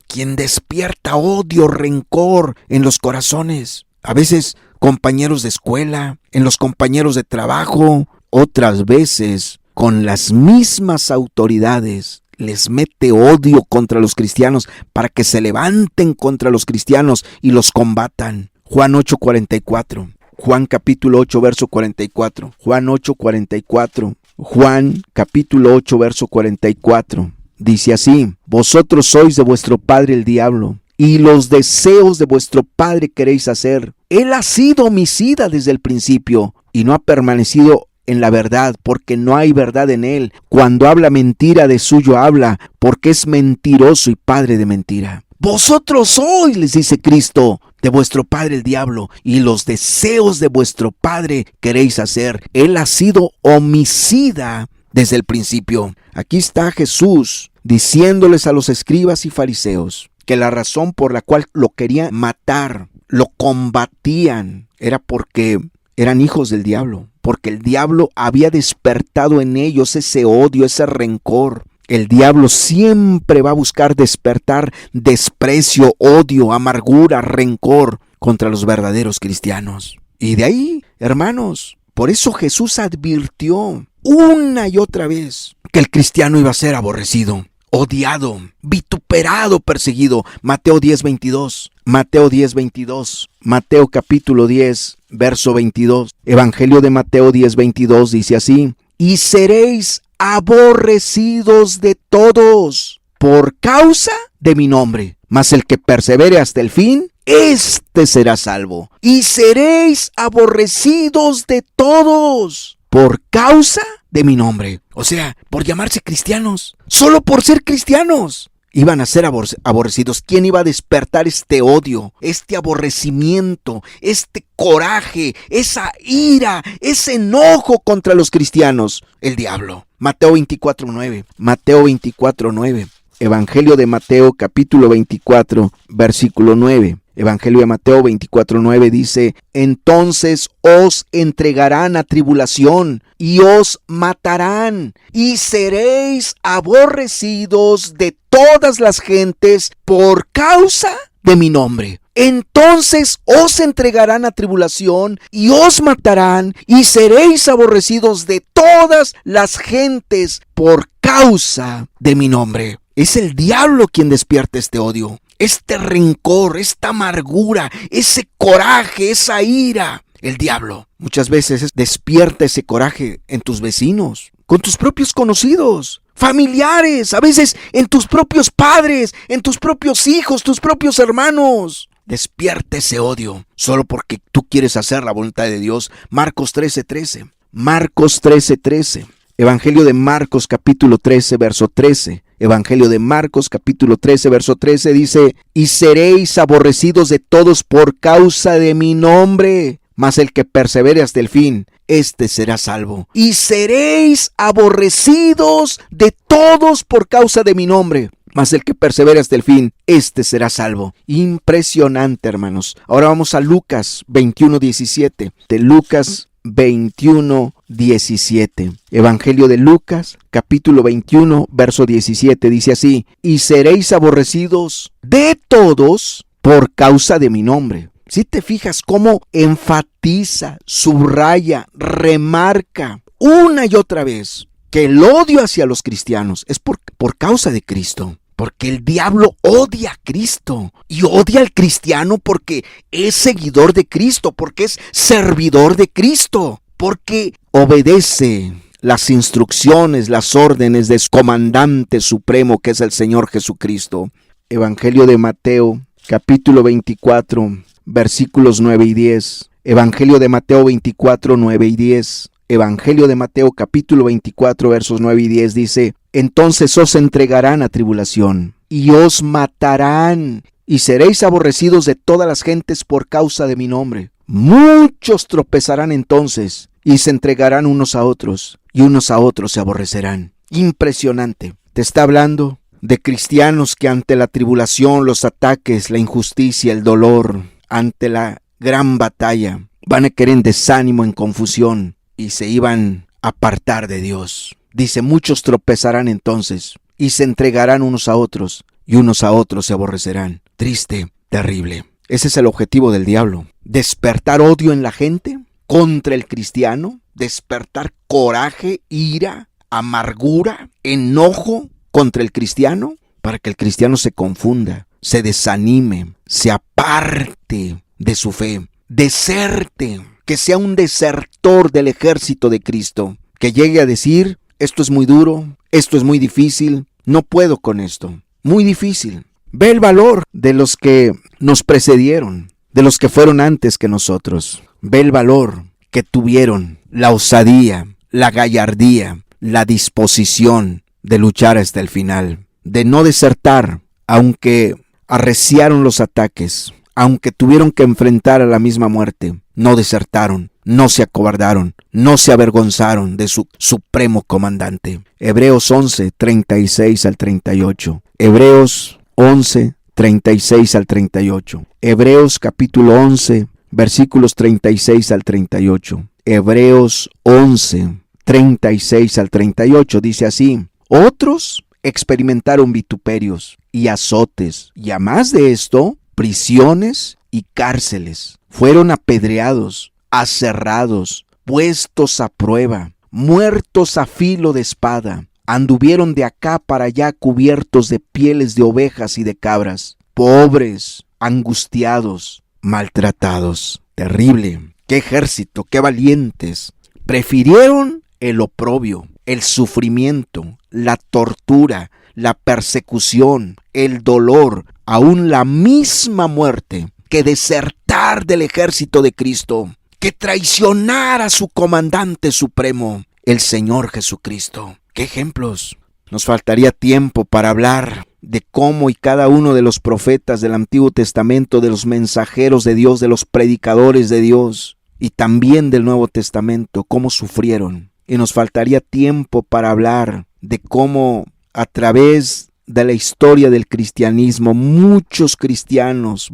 odio, rencor en los corazones. A veces compañeros de escuela, en los compañeros de trabajo, otras veces con las mismas autoridades. Les mete odio contra los cristianos para que se levanten contra los cristianos y los combatan. Juan 8:44. Juan capítulo 8, verso 44. Juan 8:44. Juan capítulo 8, verso 44. Dice así: vosotros sois de vuestro padre el diablo, y los deseos de vuestro padre queréis hacer. Él ha sido homicida desde el principio, y no ha permanecido en la verdad, porque no hay verdad en él. Cuando habla mentira, de suyo habla, porque es mentiroso y padre de mentira. Vosotros sois, les dice Cristo, de vuestro padre el diablo, y los deseos de vuestro padre queréis hacer. Él ha sido homicida desde el principio. Aquí está Jesús diciéndoles a los escribas y fariseos que la razón por la cual lo querían matar, lo combatían, era porque eran hijos del diablo, porque el diablo había despertado en ellos ese odio, ese rencor. El diablo siempre va a buscar despertar desprecio, odio, amargura, rencor contra los verdaderos cristianos. Y de ahí, hermanos, por eso Jesús advirtió una y otra vez que el cristiano iba a ser aborrecido, odiado, vituperado, perseguido. Mateo 10:22. Mateo 10:22. Mateo capítulo 10, verso 22. Evangelio de Mateo 10:22 dice así: y seréis aborrecidos de todos por causa de mi nombre. Mas el que persevere hasta el fin, éste será salvo. Y seréis aborrecidos de todos por causa de mi nombre. O sea, por llamarse cristianos. Solo por ser cristianos. Iban a ser aborrecidos. ¿Quién iba a despertar este odio, este aborrecimiento, este coraje, esa ira, ese enojo contra los cristianos? El diablo. Mateo 24:9. Mateo 24:9. Evangelio de Mateo, capítulo 24, versículo 9. Evangelio de Mateo 24:9 dice: entonces os entregarán a tribulación y os matarán y seréis aborrecidos de todas las gentes por causa de mi nombre. Entonces os entregarán a tribulación y os matarán y seréis aborrecidos de todas las gentes por causa de mi nombre. Es el diablo quien despierta este odio, este rencor, esta amargura, ese coraje, esa ira. El diablo muchas veces despierta ese coraje en tus vecinos, con tus propios conocidos, familiares, a veces en tus propios padres, en tus propios hijos, tus propios hermanos. Despierta ese odio solo porque tú quieres hacer la voluntad de Dios. Marcos 13:13. Marcos 13:13. Evangelio de Marcos capítulo 13, verso 13. Evangelio de Marcos capítulo 13, verso 13 dice: y seréis aborrecidos de todos por causa de mi nombre, mas el que persevere hasta el fin, éste será salvo. Y seréis aborrecidos de todos por causa de mi nombre, mas el que persevere hasta el fin, éste será salvo. Impresionante, hermanos. Ahora vamos a Lucas 21:17. De Lucas 21:17. Evangelio de Lucas, capítulo 21, verso 17, dice así: y seréis aborrecidos de todos por causa de mi nombre. Si te fijas cómo enfatiza, subraya, remarca una y otra vez que el odio hacia los cristianos es por causa de Cristo. Porque el diablo odia a Cristo y odia al cristiano porque es seguidor de Cristo, porque es servidor de Cristo, porque obedece las instrucciones, las órdenes de su comandante supremo que es el Señor Jesucristo. Evangelio de Mateo, capítulo 24, versículos 9 y 10. Evangelio de Mateo 24, 9 y 10. Evangelio de Mateo capítulo 24 versos 9 y 10 dice: entonces os entregarán a tribulación y os matarán y seréis aborrecidos de todas las gentes por causa de mi nombre. Muchos tropezarán entonces y se entregarán unos a otros y unos a otros se aborrecerán. Impresionante. Te está hablando de cristianos que ante la tribulación, los ataques, la injusticia, el dolor, ante la gran batalla, van a caer en desánimo, en confusión y se iban a apartar de Dios. Dice: muchos tropezarán entonces y se entregarán unos a otros y unos a otros se aborrecerán. Triste, terrible. Ese es el objetivo del diablo. Despertar odio en la gente contra el cristiano, despertar coraje, ira, amargura, enojo contra el cristiano, para que el cristiano se confunda, se desanime, se aparte de su fe, deserte, que sea un desertor del ejército de Cristo, que llegue a decir: esto es muy duro, esto es muy difícil, no puedo con esto, muy difícil. Ve el valor de los que nos precedieron, de los que fueron antes que nosotros. Ve el valor que tuvieron, la osadía, la gallardía, la disposición de luchar hasta el final, de no desertar, aunque arreciaron los ataques, aunque tuvieron que enfrentar a la misma muerte. No desertaron, no se acobardaron, no se avergonzaron de su supremo comandante. Hebreos 11, 36 al 38. Hebreos 11, 36 al 38. Hebreos capítulo 11, versículos 36 al 38. Hebreos 11, 36 al 38 dice así: otros experimentaron vituperios y azotes, y a más de esto, prisiones y cárceles. Fueron apedreados, aserrados, puestos a prueba, muertos a filo de espada. Anduvieron de acá para allá cubiertos de pieles de ovejas y de cabras, pobres, angustiados, maltratados. Terrible. ¡Qué ejército! ¡Qué valientes! Prefirieron el oprobio, el sufrimiento, la tortura, la persecución, el dolor, aún la misma muerte, que desertar del ejército de Cristo, que traicionar a su comandante supremo, el Señor Jesucristo. ¡Qué ejemplos! Nos faltaría tiempo para hablar de cómo y cada uno de los profetas del Antiguo Testamento, de los mensajeros de Dios, de los predicadores de Dios y también del Nuevo Testamento, cómo sufrieron. Y nos faltaría tiempo para hablar de cómo a través de la historia del cristianismo, muchos cristianos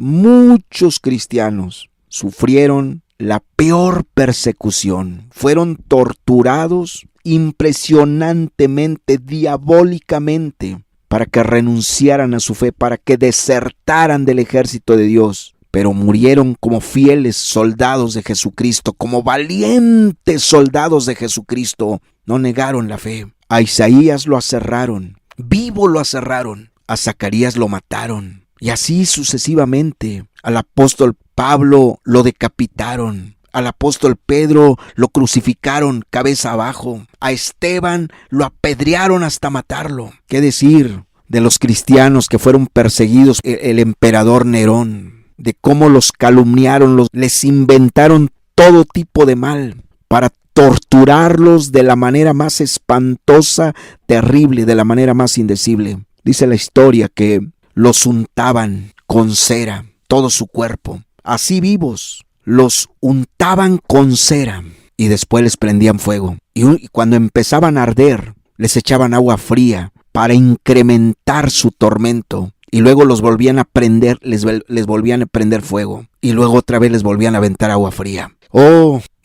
sufrieron la peor persecución. Fueron torturados impresionantemente, diabólicamente, para que renunciaran a su fe, para que desertaran del ejército de Dios. Pero murieron como fieles soldados de Jesucristo, como valientes soldados de Jesucristo. No negaron la fe. A Isaías lo aserraron, vivo lo aserraron. A Zacarías lo mataron. Y así sucesivamente. Al apóstol Pablo lo decapitaron. Al apóstol Pedro lo crucificaron cabeza abajo. A Esteban lo apedrearon hasta matarlo. ¿Qué decir de los cristianos que fueron perseguidos? El emperador Nerón, de cómo los calumniaron, les inventaron todo tipo de mal para torturarlos de la manera más espantosa, terrible, de la manera más indecible. Dice la historia que los untaban con cera, todo su cuerpo, así vivos. Los untaban con cera y después les prendían fuego. Y cuando empezaban a arder, les echaban agua fría para incrementar su tormento. Y luego los volvían a prender, les volvían a prender fuego. Y luego otra vez les volvían a aventar agua fría.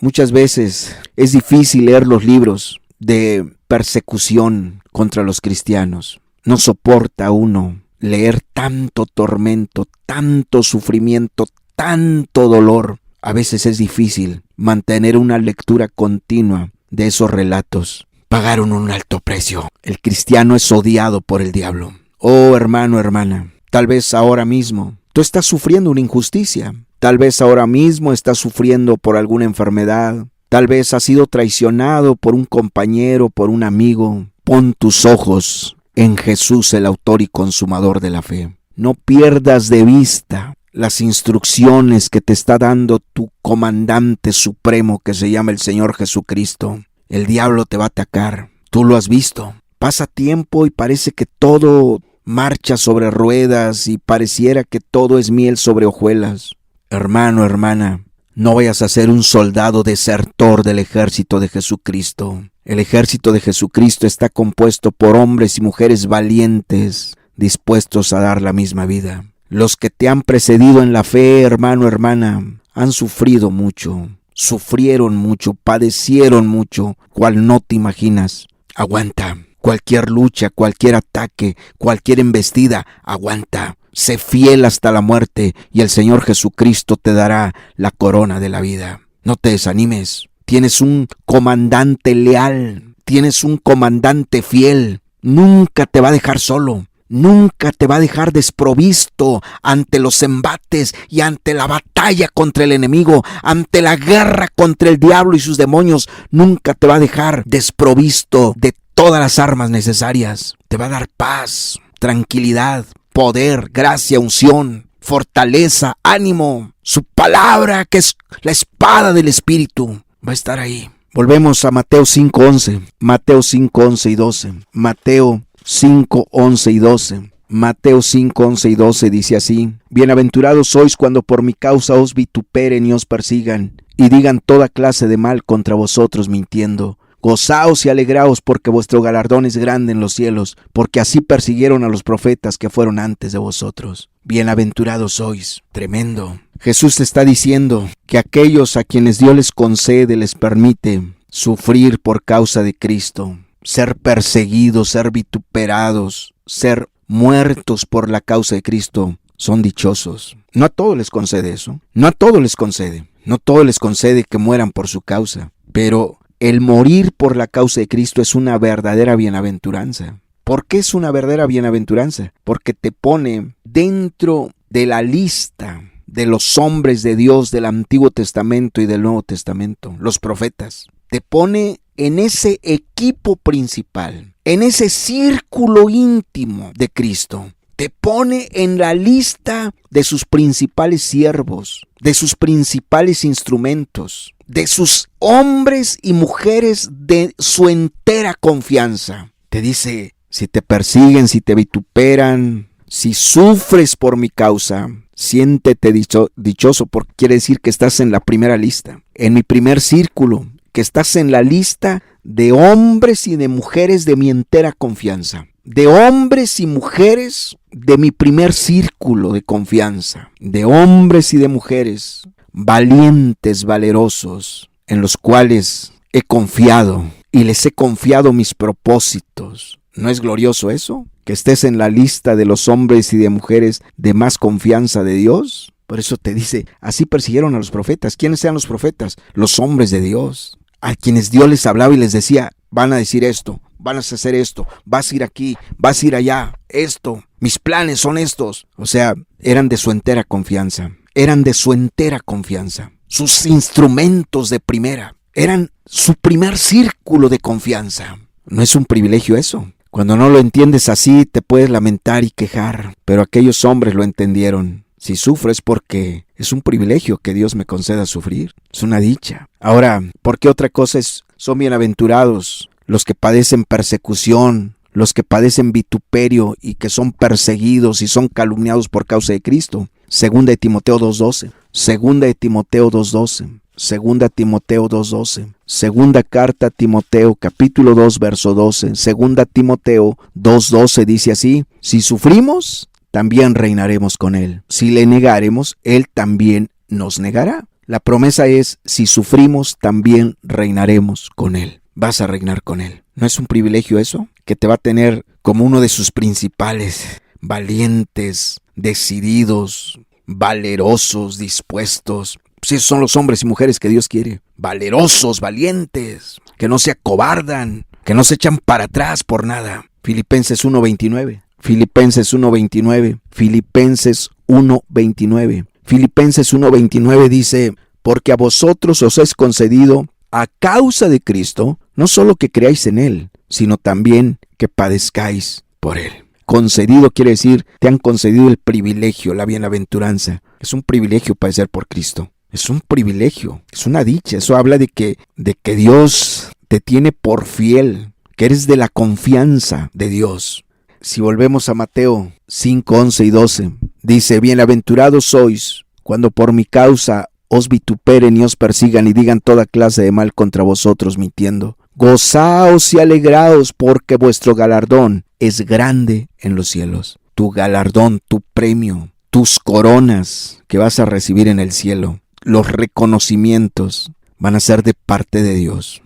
Muchas veces es difícil leer los libros de persecución contra los cristianos. No soporta uno leer tanto tormento, tanto sufrimiento, tanto dolor. A veces es difícil mantener una lectura continua de esos relatos. Pagaron un alto precio. El cristiano es odiado por el diablo. Oh, hermano, hermana, tal vez ahora mismo tú estás sufriendo una injusticia. Tal vez ahora mismo estás sufriendo por alguna enfermedad. Tal vez has sido traicionado por un compañero, por un amigo. Pon tus ojos en Jesús, el autor y consumador de la fe. No pierdas de vista las instrucciones que te está dando tu comandante supremo, que se llama el Señor Jesucristo. El diablo te va a atacar. Tú lo has visto. Pasa tiempo y parece que todo marcha sobre ruedas y pareciera que todo es miel sobre hojuelas. Hermano, hermana, no vayas a ser un soldado desertor del ejército de Jesucristo. El ejército de Jesucristo está compuesto por hombres y mujeres valientes, dispuestos a dar la misma vida. Los que te han precedido en la fe, hermano, hermana, han sufrido mucho, sufrieron mucho, padecieron mucho, cual no te imaginas. Aguanta. Cualquier lucha, cualquier ataque, cualquier embestida, aguanta. Sé fiel hasta la muerte y el Señor Jesucristo te dará la corona de la vida. No te desanimes. Tienes un comandante leal, tienes un comandante fiel. Nunca te va a dejar solo. Nunca te va a dejar desprovisto ante los embates y ante la batalla contra el enemigo, ante la guerra contra el diablo y sus demonios. Nunca te va a dejar desprovisto de todas las armas necesarias. Te va a dar paz, tranquilidad, poder, gracia, unción, fortaleza, ánimo. Su palabra, que es la espada del Espíritu, va a estar ahí. Volvemos a Mateo 5:11, Mateo 5:11 y 12, Mateo 5:11 y 12. Mateo 5:11 y 12 dice así: Bienaventurados sois cuando por mi causa os vituperen y os persigan, y digan toda clase de mal contra vosotros mintiendo. Gozaos y alegraos, porque vuestro galardón es grande en los cielos, porque así persiguieron a los profetas que fueron antes de vosotros. Bienaventurados sois. Tremendo. Jesús te está diciendo que aquellos a quienes Dios les concede, les permite sufrir por causa de Cristo, ser perseguidos, ser vituperados, ser muertos por la causa de Cristo, son dichosos. No a todos les concede eso. No a todos les concede. No a todos les concede que mueran por su causa. Pero el morir por la causa de Cristo es una verdadera bienaventuranza. ¿Por qué es una verdadera bienaventuranza? Porque te pone dentro de la lista de los hombres de Dios del Antiguo Testamento y del Nuevo Testamento, los profetas. Te pone en ese equipo principal, en ese círculo íntimo de Cristo. Te pone en la lista de sus principales siervos, de sus principales instrumentos, de sus hombres y mujeres de su entera confianza. Te dice, si te persiguen, si te vituperan, si sufres por mi causa, siéntete dichoso, porque quiere decir que estás en la primera lista, en mi primer círculo, que estás en la lista de hombres y de mujeres de mi entera confianza. De hombres y mujeres de mi primer círculo de confianza, de hombres y de mujeres valientes, valerosos, en los cuales he confiado y les he confiado mis propósitos. ¿No es glorioso eso? Que estés en la lista de los hombres y de mujeres de más confianza de Dios. Por eso te dice, así persiguieron a los profetas. ¿Quiénes eran los profetas? Los hombres de Dios, a quienes Dios les hablaba y les decía, van a decir esto, van a hacer esto, vas a ir aquí, vas a ir allá, esto, mis planes son estos. O sea, eran de su entera confianza, sus instrumentos de primera, eran su primer círculo de confianza. ¿No es un privilegio eso? Cuando no lo entiendes así, te puedes lamentar y quejar, pero aquellos hombres lo entendieron. Si sufres porque es un privilegio que Dios me conceda sufrir, es una dicha. Ahora, ¿por qué otra cosa son bienaventurados los que padecen persecución, los que padecen vituperio y que son perseguidos y son calumniados por causa de Cristo? Segunda de Timoteo 2:12, Segunda carta a Timoteo, capítulo 2, verso 12, Segunda Timoteo 2:12 dice así, si sufrimos, también reinaremos con Él. Si le negaremos, Él también nos negará. La promesa es, si sufrimos, también reinaremos con Él. Vas a reinar con Él. ¿No es un privilegio eso? Que te va a tener como uno de sus principales, valientes, decididos, valerosos, dispuestos. Si esos son los hombres y mujeres que Dios quiere. Valerosos, valientes, que no se acobardan, que no se echan para atrás por nada. Filipenses 1:29. Filipenses 1:29 dice, porque a vosotros os es concedido a causa de Cristo, no solo que creáis en Él, sino también que padezcáis por Él. Concedido quiere decir, te han concedido el privilegio, la bienaventuranza. Es un privilegio padecer por Cristo. Es un privilegio, es una dicha. Eso habla de que Dios te tiene por fiel, que eres de la confianza de Dios. Si volvemos a Mateo 5, 11 y 12, dice, bienaventurados sois cuando por mi causa os vituperen y os persigan y digan toda clase de mal contra vosotros mintiendo. Gozaos y alegraos porque vuestro galardón es grande en los cielos. Tu galardón, tu premio, tus coronas que vas a recibir en el cielo, los reconocimientos van a ser de parte de Dios,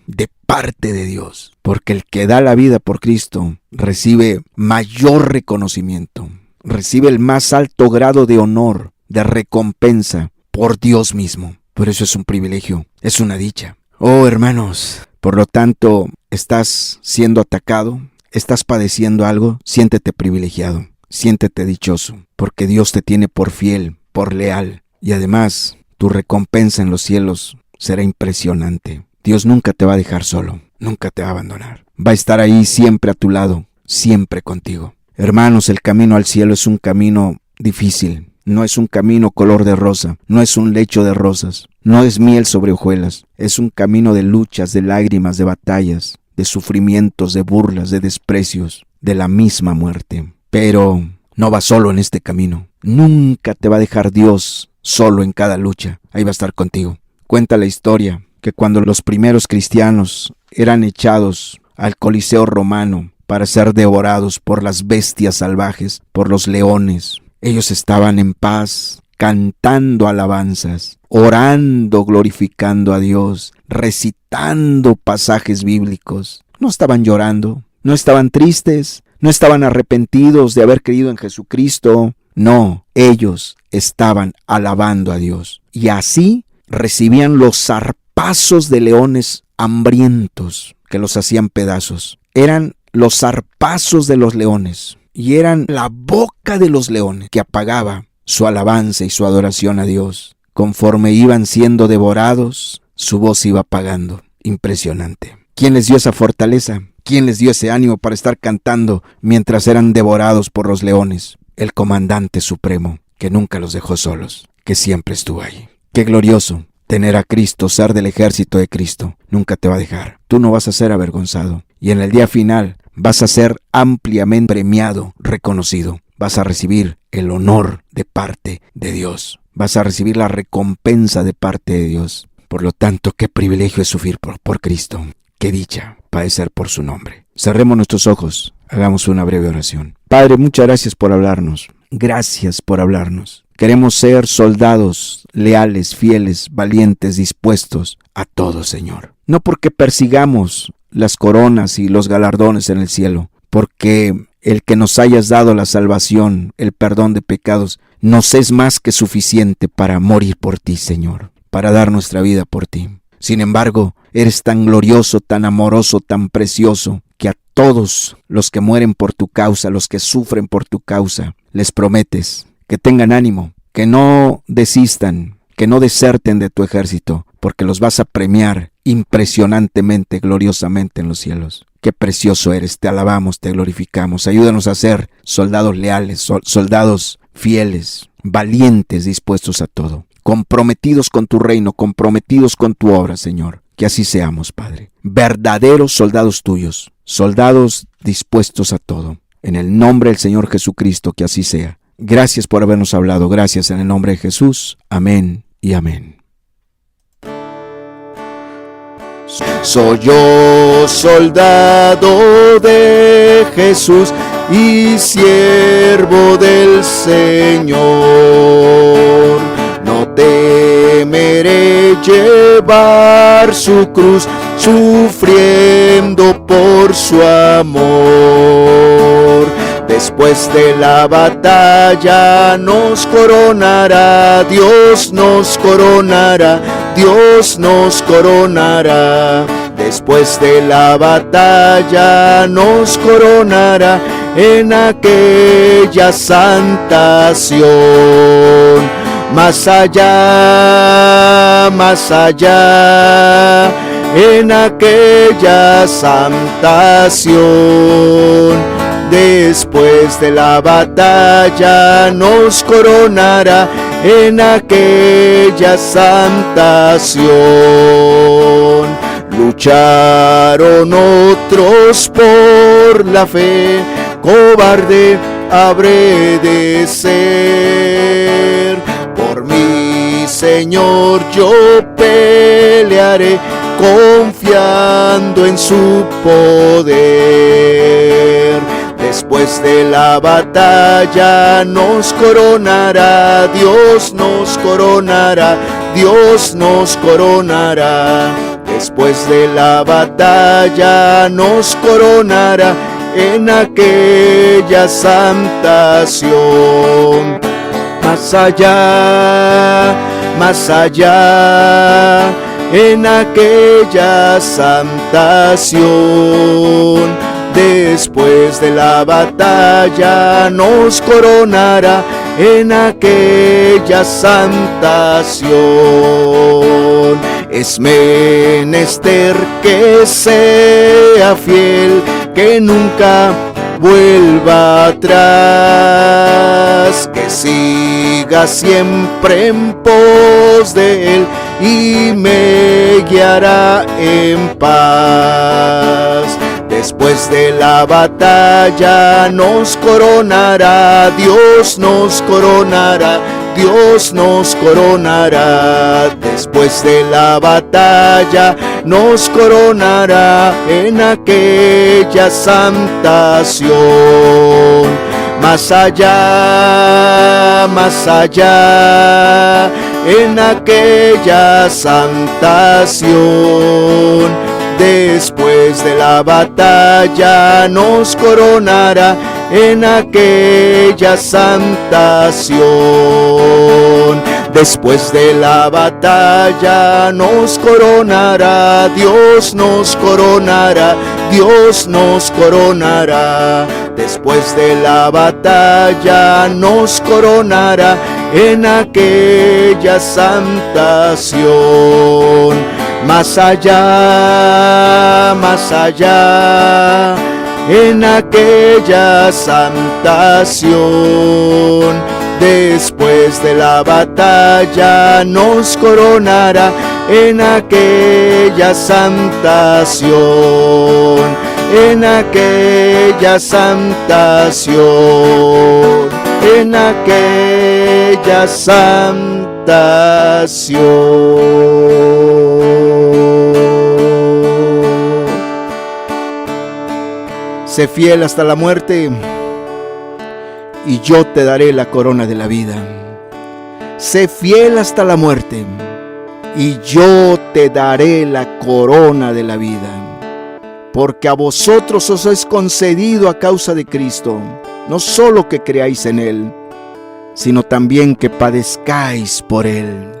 porque el que da la vida por Cristo recibe mayor reconocimiento, recibe el más alto grado de honor, de recompensa por Dios mismo. Por eso es un privilegio, es una dicha. Oh, hermanos, por lo tanto, estás siendo atacado, estás padeciendo algo, siéntete privilegiado, siéntete dichoso, porque Dios te tiene por fiel, por leal, y además, tu recompensa en los cielos será impresionante. Dios nunca te va a dejar solo, nunca te va a abandonar. Va a estar ahí siempre a tu lado, siempre contigo. Hermanos, el camino al cielo es un camino difícil. No es un camino color de rosa, no es un lecho de rosas, no es miel sobre hojuelas. Es un camino de luchas, de lágrimas, de batallas, de sufrimientos, de burlas, de desprecios, de la misma muerte. Pero no vas solo en este camino. Nunca te va a dejar Dios solo en cada lucha. Ahí va a estar contigo. Cuenta la historia que cuando los primeros cristianos eran echados al Coliseo romano para ser devorados por las bestias salvajes, por los leones, ellos estaban en paz, cantando alabanzas, orando, glorificando a Dios, recitando pasajes bíblicos. No estaban llorando, no estaban tristes, no estaban arrepentidos de haber creído en Jesucristo. No, ellos estaban alabando a Dios. Y así recibían los zarpazos de leones hambrientos que los hacían pedazos. Eran los zarpazos de los leones y eran la boca de los leones que apagaba su alabanza y su adoración a Dios. Conforme iban siendo devorados, su voz iba apagando. Impresionante. ¿Quién les dio esa fortaleza? ¿Quién les dio ese ánimo para estar cantando mientras eran devorados por los leones? El comandante supremo, que nunca los dejó solos, que siempre estuvo ahí. Qué glorioso tener a Cristo, ser del ejército de Cristo. Nunca te va a dejar. Tú no vas a ser avergonzado. Y en el día final vas a ser ampliamente premiado, reconocido. Vas a recibir el honor de parte de Dios. Vas a recibir la recompensa de parte de Dios. Por lo tanto, qué privilegio es sufrir por Cristo. Qué dicha padecer por su nombre. Cerremos nuestros ojos. Hagamos una breve oración. Padre, muchas gracias por hablarnos. Gracias por hablarnos. Queremos ser soldados leales, fieles, valientes, dispuestos a todo, Señor. No porque persigamos las coronas y los galardones en el cielo, porque el que nos hayas dado la salvación, el perdón de pecados, nos es más que suficiente para morir por ti, Señor, para dar nuestra vida por ti. Sin embargo, eres tan glorioso, tan amoroso, tan precioso, que a todos los que mueren por tu causa, los que sufren por tu causa, les prometes que tengan ánimo, que no desistan, que no deserten de tu ejército, porque los vas a premiar impresionantemente, gloriosamente en los cielos. Qué precioso eres, te alabamos, te glorificamos. Ayúdanos a ser soldados leales, soldados fieles, valientes, dispuestos a todo, comprometidos con tu reino, comprometidos con tu obra, Señor. Que así seamos, Padre. Verdaderos soldados tuyos, soldados dispuestos a todo. En el nombre del Señor Jesucristo, que así sea. Gracias por habernos hablado. Gracias en el nombre de Jesús. Amén y amén. Soy yo soldado de Jesús y siervo del Señor. No temeré llevar su cruz, sufriendo por su amor. Después de la batalla nos coronará, Dios nos coronará, Dios nos coronará. Después de la batalla nos coronará en aquella santa Sión. Más allá, en aquella santa Sión. Después de la batalla nos coronará en aquella santa Sión. Lucharon otros por la fe, cobarde habré de ser. Por mi Señor yo pelearé, confiando en su poder. Después de la batalla nos coronará, Dios nos coronará, Dios nos coronará. Después de la batalla nos coronará en aquella santa Sión. Más allá, en aquella santa Sión. Después de la batalla nos coronará en aquella santa Sión. Es menester que sea fiel, que nunca vuelva atrás, que siga siempre en pos de él y me guiará en paz. Después de la batalla nos coronará, Dios nos coronará, Dios nos coronará. Después de la batalla nos coronará en aquella santa Sión. Más allá, en aquella santa Sión. Después de la batalla nos coronará en aquella santa Sión. Después de la batalla nos coronará, Dios nos coronará, Dios nos coronará. Después de la batalla nos coronará en aquella santa Sión. más allá, en aquella santa Sión. Después de la batalla nos coronará en aquella santa Sión, en aquella santa Sión, en aquella santa Sión. Sé fiel hasta la muerte, y yo te daré la corona de la vida. Sé fiel hasta la muerte, y yo te daré la corona de la vida. Porque a vosotros os es concedido a causa de Cristo, no solo que creáis en Él, sino también que padezcáis por Él.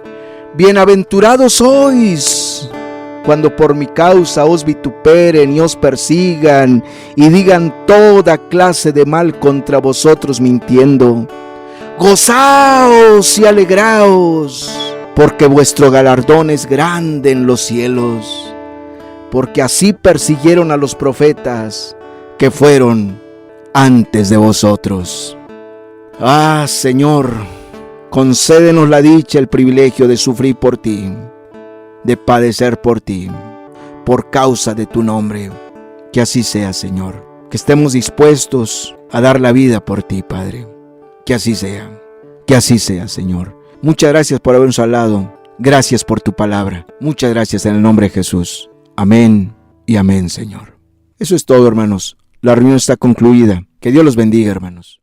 Bienaventurados sois cuando por mi causa os vituperen y os persigan y digan toda clase de mal contra vosotros mintiendo. Gozaos y alegraos, porque vuestro galardón es grande en los cielos, porque así persiguieron a los profetas que fueron antes de vosotros. Ah, Señor, concédenos la dicha, el privilegio de sufrir por ti, de padecer por ti, por causa de tu nombre. Que así sea, Señor. Que estemos dispuestos a dar la vida por ti, Padre. Que así sea. Que así sea, Señor. Muchas gracias por habernos hablado. Gracias por tu palabra. Muchas gracias en el nombre de Jesús. Amén y amén, Señor. Eso es todo, hermanos. La reunión está concluida. Que Dios los bendiga, hermanos.